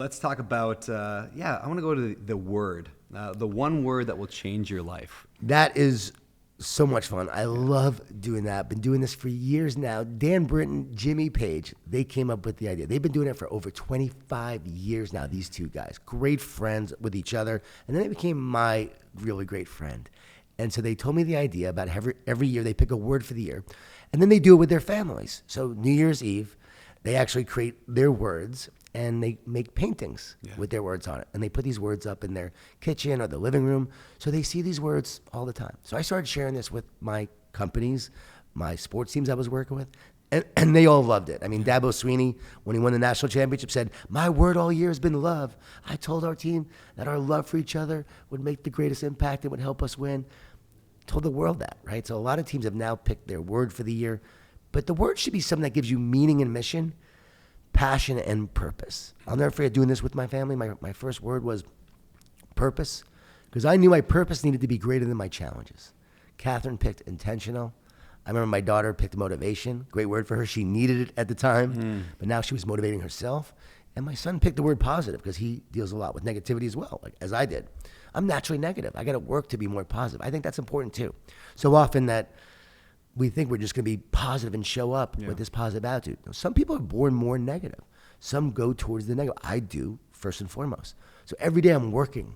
Let's talk about, I want to go to the word, the one word that will change your life. That is so much fun. I love doing that. Been doing this for years now. Dan Britton, Jimmy Page, they came up with the idea. They've been doing it for over 25 years now, these two guys. Great friends with each other. And then they became my really great friend. And so they told me the idea about every year they pick a word for the year. And then they do it with their families. So New Year's Eve, they actually create their words and they make paintings with their words on it. And they put these words up in their kitchen or the living room. So they see these words all the time. So I started sharing this with my companies, my sports teams I was working with, and they all loved it. I mean, Dabo Sweeney, when he won the national championship, said, "My word all year has been love. I told our team that our love for each other would make the greatest impact and would help us win." Told the world that, right? So a lot of teams have now picked their word for the year. But the word should be something that gives you meaning and mission, passion and purpose. I'll never forget doing this with my family. My first word was purpose, because I knew my purpose needed to be greater than my challenges. Catherine picked intentional. I remember my daughter picked motivation. Great word for her. She needed it at the time, but now she was motivating herself. And my son picked the word positive because he deals a lot with negativity as well, like as I did. I'm naturally negative. I got to work to be more positive. I think that's important too. So often that we think we're just going to be positive and show up with this positive attitude. Some people are born more negative. Some go towards the negative. I do, first and foremost. So every day I'm working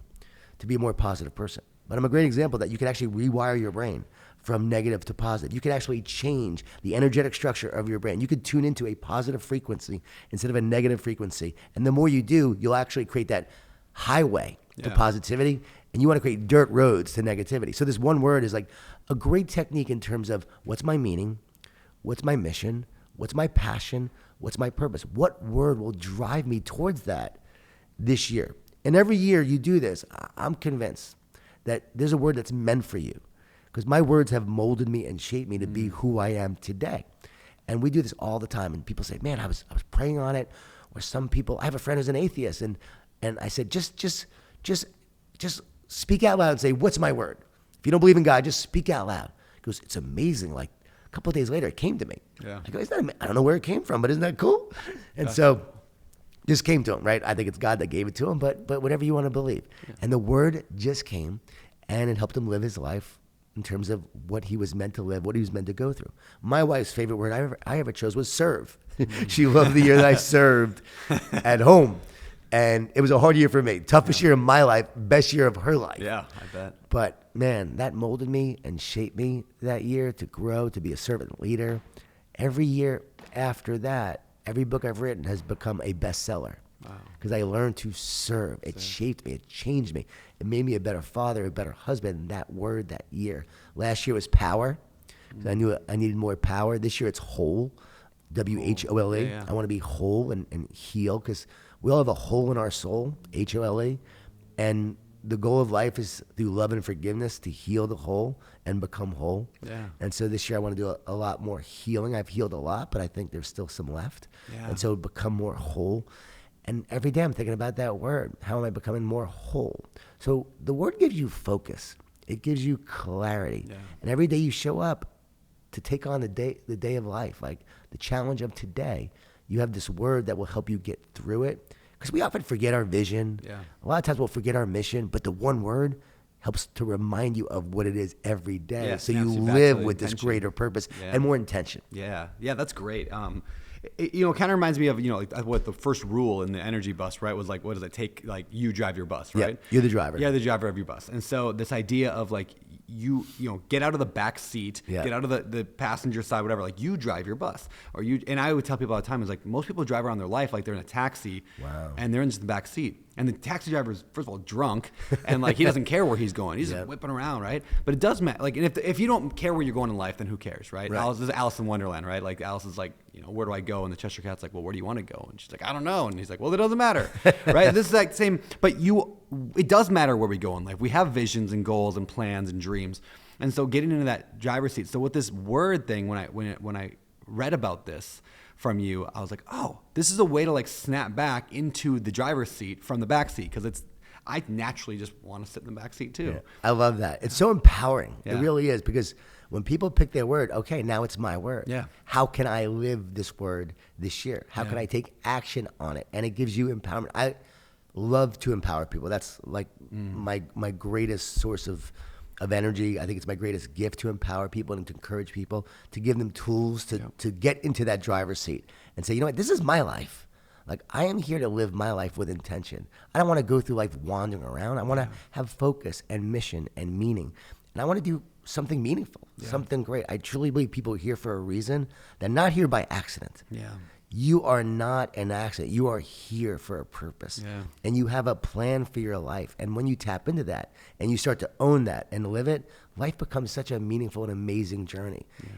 to be a more positive person. But I'm a great example that you can actually rewire your brain from negative to positive. You can actually change the energetic structure of your brain. You could tune into a positive frequency instead of a negative frequency. And the more you do, you'll actually create that highway to positivity, and you want to create dirt roads to negativity. So this one word is like a great technique in terms of what's my meaning, what's my mission, what's my passion, what's my purpose. What word will drive me towards that this year? And every year you do this, I'm convinced that there's a word that's meant for you, because my words have molded me and shaped me to be who I am today. And we do this all the time, and people say, "Man, I was praying on it." Or some people, I have a friend who's an atheist, and I said, just speak out loud and say, "What's my word?" If you don't believe in God, just speak out loud. He goes, "It's amazing." Like a couple of days later, it came to me. Yeah. I go, I don't know where it came from, but isn't that cool? And so just came to him, right? I think it's God that gave it to him, but whatever you want to believe. Yeah. And the word just came, and it helped him live his life in terms of what he was meant to live, what he was meant to go through. My wife's favorite word I ever chose was serve. She loved the year that I served at home. And it was a hard year for me. Toughest year of my life, best year of her life. Yeah, I bet. But man, that molded me and shaped me that year to grow, to be a servant leader. Every year after that, every book I've written has become a bestseller. Wow. Because I learned to serve. It shaped me. It changed me. It made me a better father, a better husband. That word that year. Last year was power. I knew I needed more power. This year it's whole. W-H-O-L-E. Yeah. I want to be whole and heal, because we all have a hole in our soul, H-O-L-E. And the goal of life is through love and forgiveness to heal the hole and become whole. Yeah. And so this year I want to do a lot more healing. I've healed a lot, but I think there's still some left. Yeah. And so become more whole. And every day I'm thinking about that word. How am I becoming more whole? So the word gives you focus. It gives you clarity. Yeah. And every day you show up to take on the day of life, like the challenge of today, you have this word that will help you get through it. Because we often forget our vision. Yeah. A lot of times we'll forget our mission, but the one word helps to remind you of what it is every day. Yeah, so you live with this greater purpose and more intention. Yeah, that's great. It kind of reminds me of, like what the first rule in the energy bus, right, was like, what does it take? Like, you drive your bus, right? Yeah, you're the driver. Yeah, the driver of your bus. And so this idea of like, you get out of the back seat, get out of the passenger side, whatever, like you drive your bus. And I would tell people all the time, is like, most people drive around their life like they're in a taxi and they're in just the back seat. And the taxi driver is, first of all, drunk, and like he doesn't care where he's going. He's just whipping around, right? But it does matter. Like, and if you don't care where you're going in life, then who cares, right? This is Alice in Wonderland, right? Like Alice is like, where do I go? And the Cheshire Cat's like, well, where do you want to go? And she's like, I don't know. And he's like, well, it doesn't matter, right? This is like same, but it does matter where we go in life. We have visions and goals and plans and dreams, and so getting into that driver's seat. So with this word thing, when I read about this from you, I was like, oh, this is a way to like snap back into the driver's seat from the back seat, because I naturally just want to sit in the back seat too. Yeah, I love that. It's so empowering. Yeah. It really is, because when people pick their word, okay, now it's my word. Yeah. How can I live this word this year? How can I take action on it? And it gives you empowerment. love to empower people. That's like my greatest source of energy. I think it's my greatest gift to empower people and to encourage people, to give them tools to get into that driver's seat and say, you know what, this is my life. Like, I am here to live my life with intention. I don't want to go through life wandering around. I want to have focus and mission and meaning. And I want to do something meaningful, something great. I truly believe people are here for a reason. They're not here by accident. Yeah. You are not an accident. You are here for a purpose. Yeah. And you have a plan for your life. And when you tap into that and you start to own that and live it, life becomes such a meaningful and amazing journey. Yeah.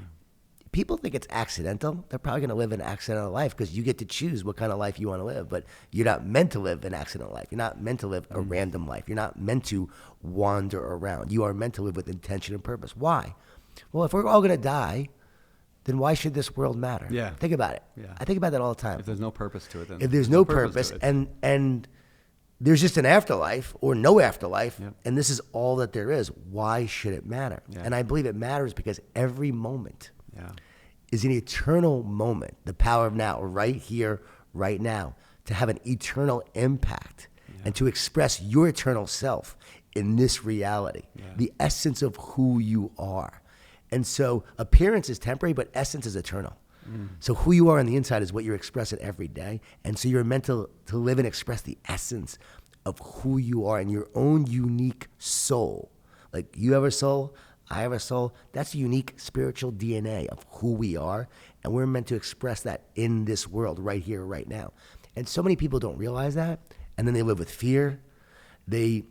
People think it's accidental. They're probably going to live an accidental life because you get to choose what kind of life you want to live. But you're not meant to live an accidental life. You're not meant to live a random life. You're not meant to wander around. You are meant to live with intention and purpose. Why? Well, if we're all going to die, then why should this world matter? Yeah. Think about it. Yeah. I think about that all the time. If there's no purpose to it, then if there's no purpose and there's just an afterlife or no afterlife, and this is all that there is, why should it matter? Yeah. And I believe it matters because every moment is an eternal moment, the power of now, right here, right now, to have an eternal impact and to express your eternal self in this reality, the essence of who you are. And so appearance is temporary, but essence is eternal. So who you are on the inside is what you're expressing every day. And so you're meant to live and express the essence of who you are in your own unique soul. Like, you have a soul, I have a soul. That's the unique spiritual DNA of who we are. And we're meant to express that in this world right here, right now. And so many people don't realize that. And then they live with fear. They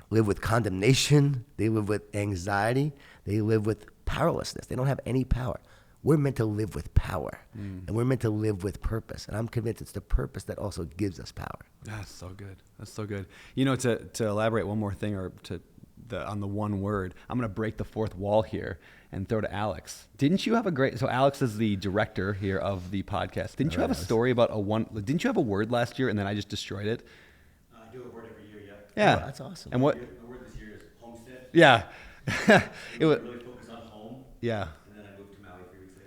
live with condemnation. They live with anxiety. They live with powerlessness. They don't have any power. We're meant to live with power, and we're meant to live with purpose. And I'm convinced it's the purpose that also gives us power. That's so good. That's so good. You know, to elaborate one more thing, or on the one word, I'm going to break the fourth wall here and throw to Alex. Didn't you have so Alex is the director here of the podcast. Didn't you have a story about didn't you have a word last year and then I just destroyed it? I do a word every year, Yeah. Oh, that's awesome. And what? The word this year is homestead. Yeah. It was really focused on home. Yeah. And then I moved to Maui 3 weeks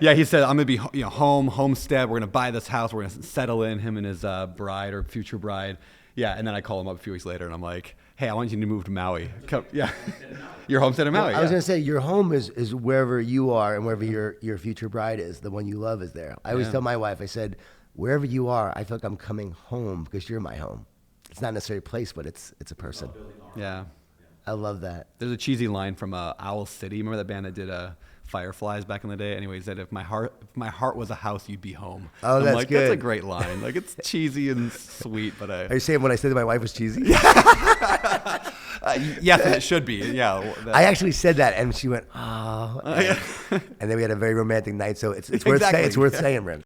later. He said, I'm going to be homestead. We're going to buy this house. We're going to settle in, him and his bride or future bride. Yeah. And then I call him up a few weeks later and I'm like, hey, I want you to move to Maui. Come, yeah. Your homestead in Maui. Well, I was going to say, your home is wherever you are and wherever your future bride is. The one you love is there. I always tell my wife, I said, wherever you are, I feel like I'm coming home because you're my home. It's not necessarily a place, but it's a person. Yeah. I love that. There's a cheesy line from Owl City. Remember that band that did Fireflies back in the day? Anyways, that if my heart was a house, you'd be home. Oh, that's good. That's a great line. Like, it's cheesy and sweet, but Are you saying what I said to my wife was cheesy? Yes, and it should be. Yeah. I actually said that, and she went, "Oh," and then we had a very romantic night. So it's worth saying. It's worth saying, Brent.